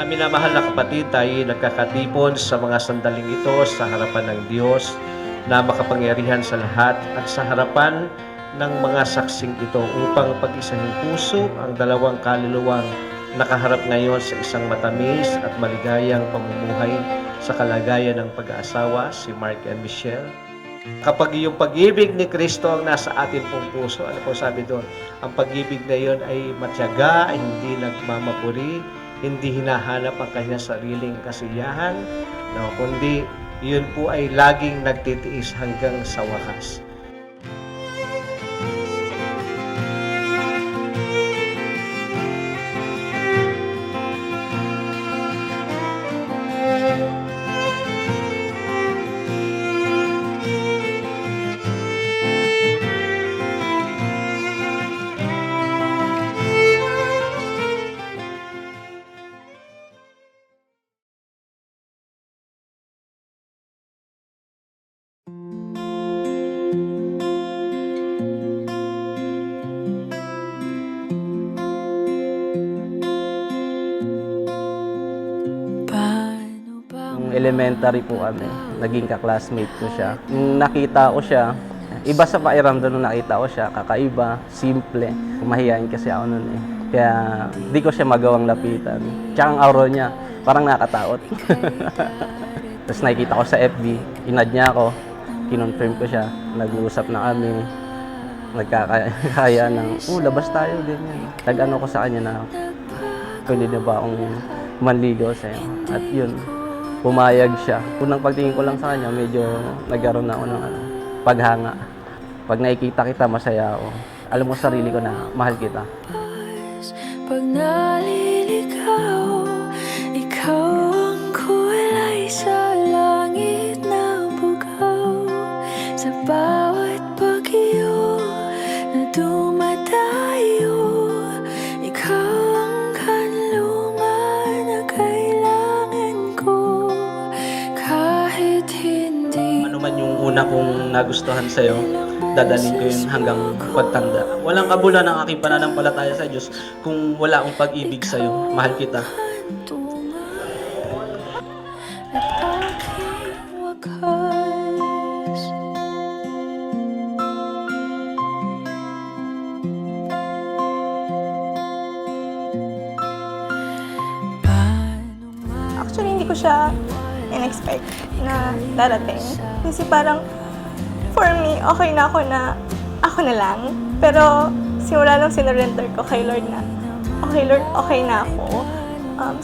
Mga minamahal na kapatid, tayo nagkakatipon sa mga sandaling ito sa harapan ng Diyos na makapangyarihan sa lahat at sa harapan ng mga saksing ito upang pag-isahin puso ang dalawang kaluluwang nakaharap ngayon sa isang matamis at maligayang pamumuhay sa kalagayan ng pag-aasawa, si Mark and Michelle. Kapag yung pag-ibig ni Kristo ang nasa atin pong puso, ano po sabi doon? Ang pag-ibig na yun ay matyaga, hindi nagmamapuri, hindi hinahanap ang kanyang sariling kasiyahan, no, kundi yun po ay laging nagtitiis hanggang sa wakas. Nung elementary po kami, naging ka-classmate ko siya. Nung nakita ko siya, iba sa pakiramdam nung nakita ko siya, kakaiba, simple. Mahihain kasi ako nun eh. Kaya di ko siya magawang lapitan. Tsaka ang aura niya, parang nakakatakot. Tapos nakikita ko sa FB, inad niya ako, kinonfirm ko siya, nag-uusap na kami, nagkakaya ng, labas tayo, ganyan. Nag-ano ko sa kanya na, pwede na ba akong manligaw sa'yo? At yun, pumayag siya. Unang pagtingin ko lang sa kanya, medyo nagkaroon na ako ng paghanga. Pag nakikita kita, masaya ako. Alam mo sarili ko na mahal kita. Pag naliligaw, ikaw ang kulay sa langit na bugaw. Sa bawat pag-iyo na dumadayo, ikaw ang kanlungan na kailangan ko. Kahit hindi Ano man yung una kong nagustuhan sa'yo, dadalhin ko yun hanggang pagtanda. Walang kabulan ang aking pananampalataya sa Diyos kung wala akong pag-ibig sa'yo. Mahal kita. at aking wakas. Actually, hindi ko siya in-expect na darating. Kasi parang, for me, okay na ako na lang. Pero, simula nung sinurrender ko kay Lord na, okay Lord, okay na ako.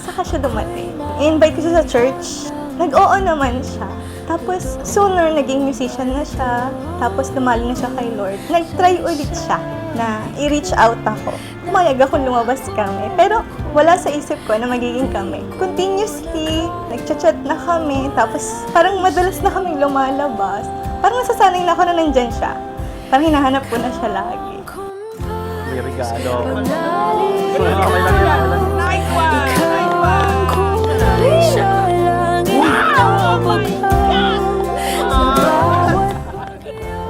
Saka siya dumating. I-invite ko siya sa church. Nag-oo naman siya. Tapos, sooner, naging musician na siya. Tapos, dumali na siya kay Lord. Nag-try ulit siya na i-reach out ako. Pumayag akong lumabas kami. Pero, wala sa isip ko na magiging kami. Continuously, nagchat-chat na kami. Tapos, parang madalas na kami lumalabas. Parang nasasanay na ako na nandyan siya. Parang hinahanap ko na siya lagi. May regalo.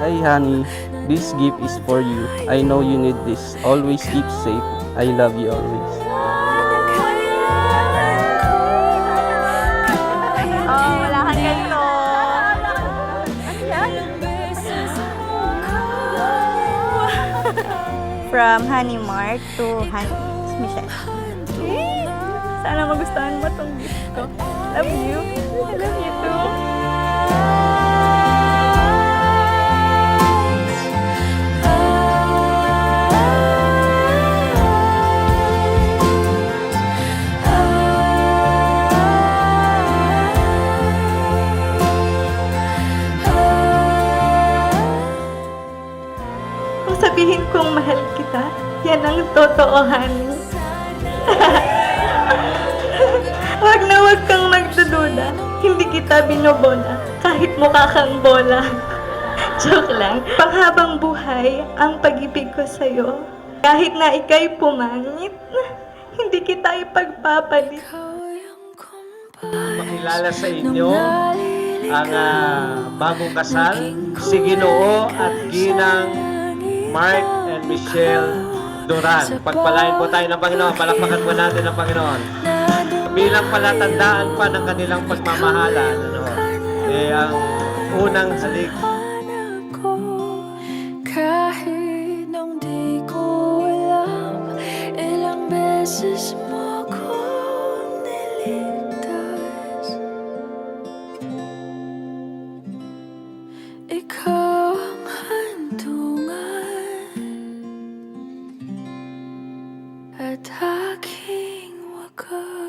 Hi honey, this gift is for you. I know you need this. Always keep safe. I love you always. Wala kang ganito. From Honey Mark to Honey Michelle. Sana magustuhan mo tong gift ko. Love you. I love you too. Kung sabihin kong mahal kita, yan ang totohanin. Wag na wag kang magdududa. Hindi kita binobola, kahit mukha kang bola. Joke lang. Panghabang buhay ang pag-ibig ko sa'yo. Kahit na ika'y pumangit, hindi kita ipagpapalit. Makilala sa inyo ang bagong kasal, si Ginoo at Ginang Mark and Michelle Duran. Pagpalain po tayo ng Panginoon. Palakpakan po natin ang Panginoon. bilang palatandaan pa ng kanilang pagmamahalan, ang unang halik. Ako, kahit nung di ko alam, ilang beses mo akong niligtas. Ikaw ang handungan at aking wakas.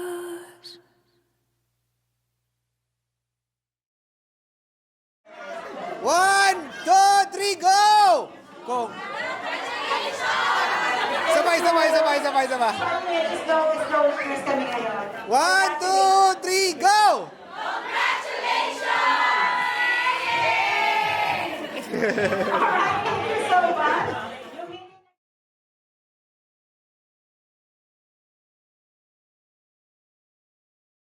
One, two, three, go! Go! Sabay. One, two, three, go! Congratulations!